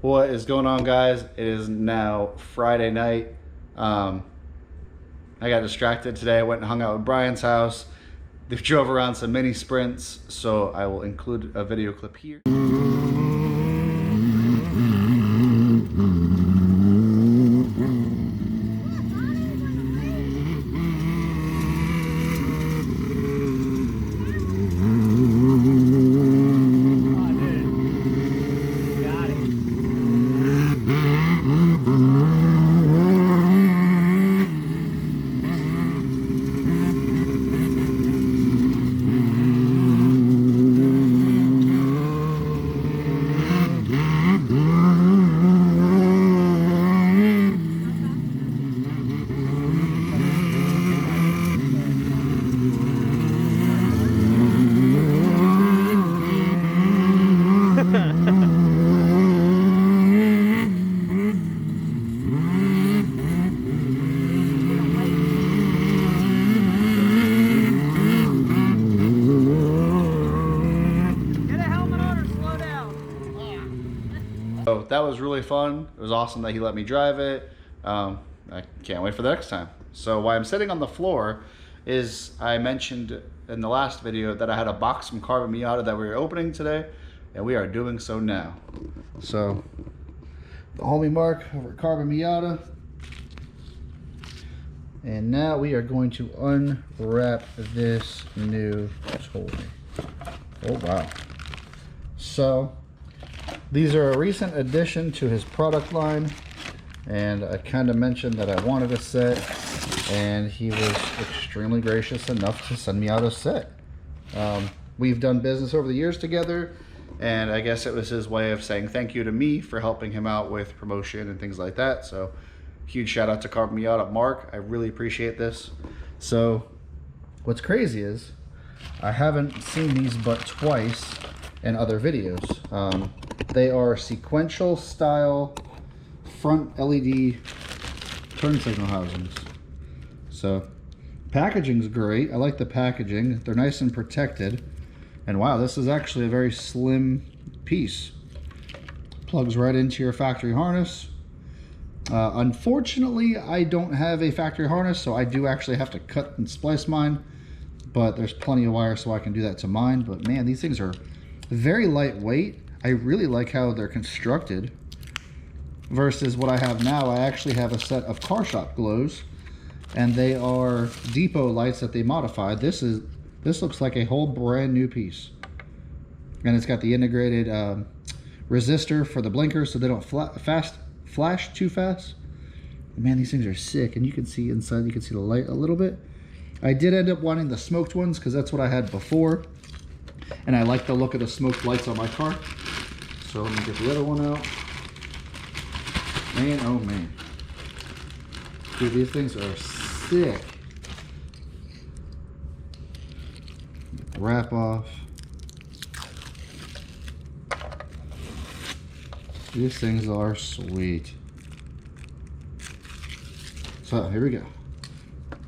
What is going on, guys? It is now Friday night. I got distracted today. I went and hung out with Brian's house. They drove around some mini sprints, so I will include a video clip here. So that was really fun. It was awesome that he let me drive it. I can't wait for the next time. So why I'm sitting on the floor is I mentioned in the last video that I had a box from Carbon Miata that we were opening today, and we are doing so now. So the homie Marc over at Carbon Miata. And now we are going to unwrap this new toy. Oh wow. So these are a recent addition to his product line, and I kind of mentioned that I wanted a set, and he was extremely gracious enough to send me out a set. We've done business over the years together, and I guess it was his way of saying thank you to me for helping him out with promotion and things like that. So huge shout out to Carbon Miata, Marc. I really appreciate this. So what's crazy is I haven't seen these but twice in other videos. They are sequential style front LED turn signal housings. So packaging's great. I like the packaging. They're nice and protected. And wow, this is actually a very slim piece. Plugs right into your factory harness. Unfortunately, I don't have a factory harness, so I do actually have to cut and splice mine. But there's plenty of wire so I can do that to mine. But man, these things are very lightweight. I really like how they're constructed versus what I have now. I actually have a set of car shop glows, and they are depot lights that they modified. This looks like a whole brand new piece, and it's got the integrated resistor for the blinkers so they don't flash too fast. Man, these things are sick, and you can see inside. You can see the light a little bit. I did end up wanting the smoked ones because that's what I had before, and I like the look of the smoked lights on my car. So let me get the other one out. Man, oh man. Dude, these things are sick. Wrap off. These things are sweet. So here we go.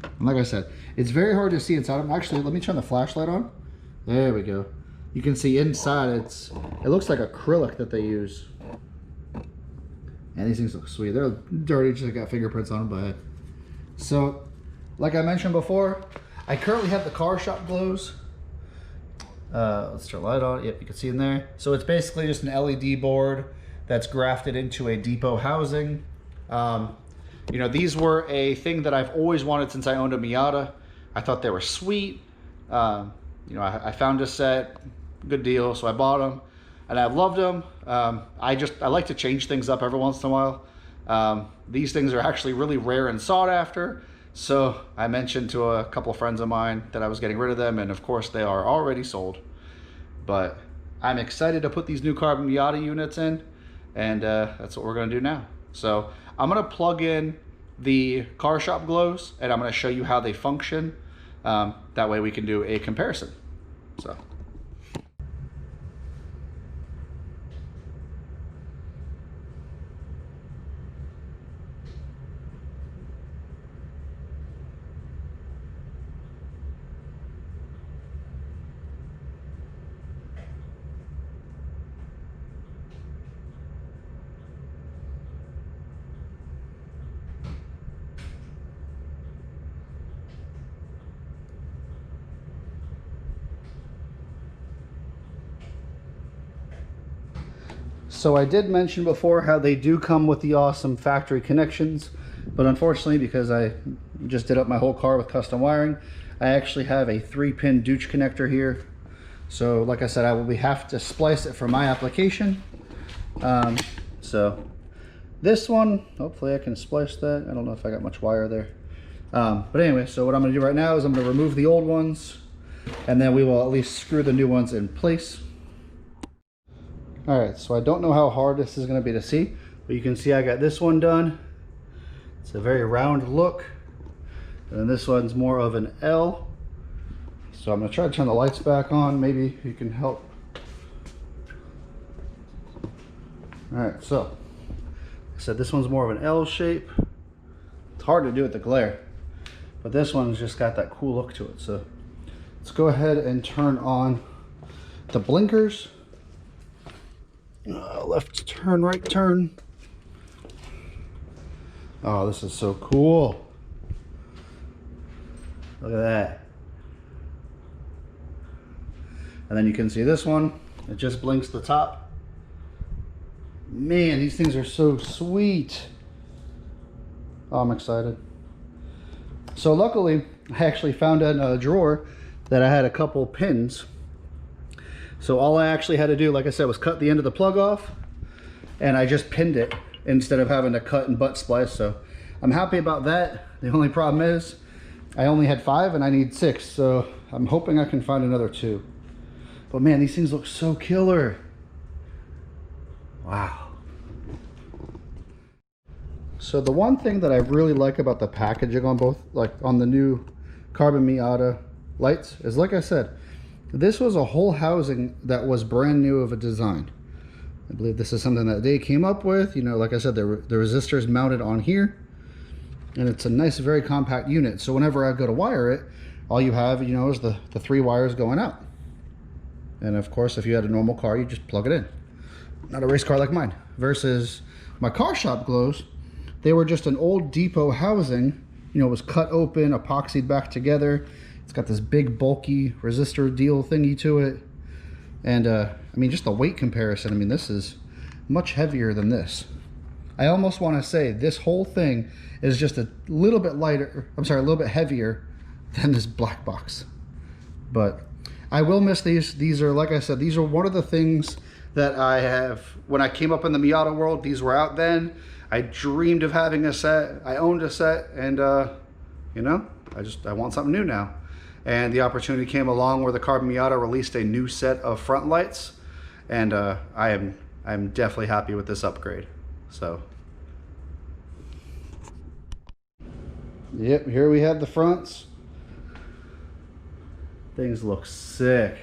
And like I said, it's very hard to see inside them. Actually, let me turn the flashlight on. There we go. You can see inside it looks like acrylic that they use. And these things look sweet. They're dirty, just got fingerprints on them, but so like I mentioned before, I currently have the car shop glows. Let's turn the light on. Yep, you can see in there. So it's basically just an LED board that's grafted into a depot housing. You know, these were a thing that I've always wanted since I owned a Miata. I thought they were sweet. You know, I found a set, good deal, so I bought them, and I've loved them. I like to change things up every once in a while. These things are actually really rare and sought after, so I mentioned to a couple of friends of mine that I was getting rid of them, and of course they are already sold. But I'm excited to put these new Carbon Miata units in, and that's what we're going to do now. So I'm going to plug in the car shop glows, and I'm going to show you how they function. That way we can do a comparison. So So I did mention before how they do come with the awesome factory connections, but unfortunately, because I just did up my whole car with custom wiring, I actually have a 3-pin Dooch connector here. So like I said, I will have to splice it for my application. So this one, hopefully I can splice that. I don't know if I got much wire there. But anyway, so what I'm going to do right now is I'm going to remove the old ones, and then we will at least screw the new ones in place. All right, so I don't know how hard this is going to be to see, but you can see I got this one done. It's a very round look, and then this one's more of an L. So I'm going to try to turn the lights back on. Maybe you can help. All right, so like I said, this one's more of an L shape. It's hard to do with the glare, but this one's just got that cool look to it. So let's go ahead and turn on the blinkers. Left turn, right turn. Oh, this is so cool. Look at that. And then you can see this one, it just blinks the top. Man, these things are so sweet. Oh, I'm excited. So luckily, I actually found in a drawer that I had a couple pins. So all I actually had to do, like I said, was cut the end of the plug off, and I just pinned it instead of having to cut and butt splice. So I'm happy about that. The only problem is I only had 5 and I need 6. So I'm hoping I can find another 2. But man, these things look so killer. Wow. So the one thing that I really like about the packaging on both, like on the new carbon Miata lights, is like I said, this was a whole housing that was brand new of a design. I believe this is something that they came up with. You know, like I said, the resistors mounted on here, and it's a nice, very compact unit. So whenever I go to wire it, all you have, you know, is the 3 wires going out. And of course, if you had a normal car, you just plug it in. Not a race car like mine. Versus my car shop glows, they were just an old depot housing. You know, it was cut open, epoxied back together. It's got this big bulky resistor deal thingy to it. And I mean, just the weight comparison, I mean, this is much heavier than this. I almost want to say this whole thing is just a little bit lighter, I'm sorry, a little bit heavier than this black box. But I will miss these. These are, like I said, these are one of the things that I have, when I came up in the Miata world, these were out then. I dreamed of having a set. I owned a set, and you know, I want something new now. And the opportunity came along where the Carbon Miata released a new set of front lights, and I'm definitely happy with this upgrade. So, yep, here we have the fronts. Things look sick.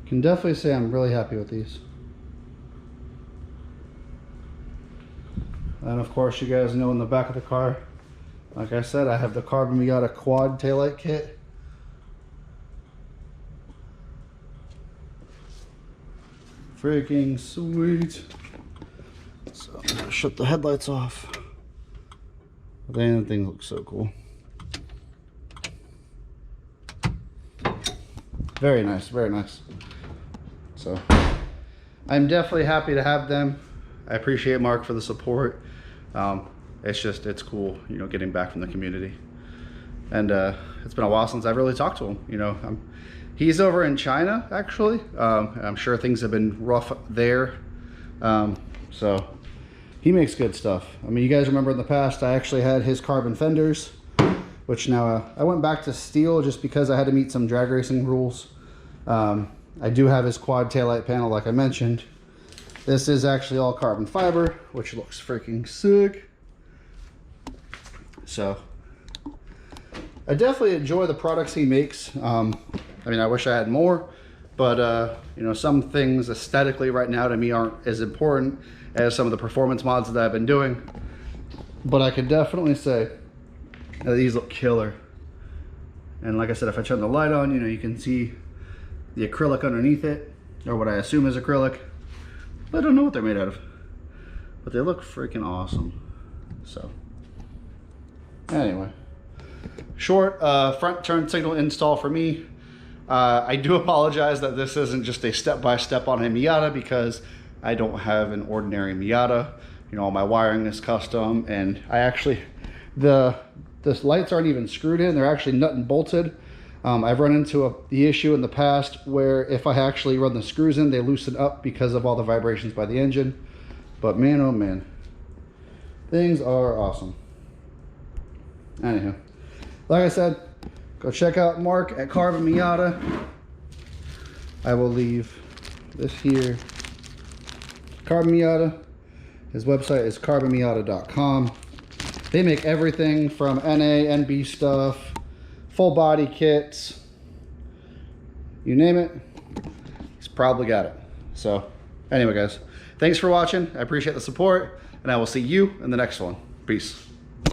Can definitely say I'm really happy with these. And of course, you guys know in the back of the car, like I said, I have the Carbon Miata quad taillight kit. Freaking sweet. So I'm gonna shut the headlights off. But the thing looks so cool. Very nice, very nice. So I'm definitely happy to have them. I appreciate Mark for the support. It's cool, you know, getting back from the community. And it's been a while since I've really talked to him. You know, he's over in China, actually. I'm sure things have been rough there. So he makes good stuff. I mean, you guys remember in the past, I actually had his carbon fenders, which now I went back to steel just because I had to meet some drag racing rules. I do have his quad taillight panel, like I mentioned. This is actually all carbon fiber, which looks freaking sick. So I definitely enjoy the products he makes. I mean, I wish I had more, but you know, some things aesthetically right now to me aren't as important as some of the performance mods that I've been doing. But I could definitely say that these look killer. And like I said, if I turn the light on, you know, you can see the acrylic underneath it, or what I assume is acrylic. I don't know what they're made out of, but they look freaking awesome. So anyway, short front turn signal install for me. I do apologize that this isn't just a step-by-step on a Miata, because I don't have an ordinary Miata. You know, all my wiring is custom, and I actually, the lights aren't even screwed in. They're actually nut and bolted. I've run into the issue in the past where if I actually run the screws in, they loosen up because of all the vibrations by the engine. But man, oh man, things are awesome. Anyhow, like I said, go check out Marc at Carbon Miata. I will leave this here. Carbon Miata. His website is carbonmiata.com. They make everything from NA, NB stuff, full body kits, you name it, he's probably got it. So anyway guys, thanks for watching. I appreciate the support, and I will see you in the next one. Peace.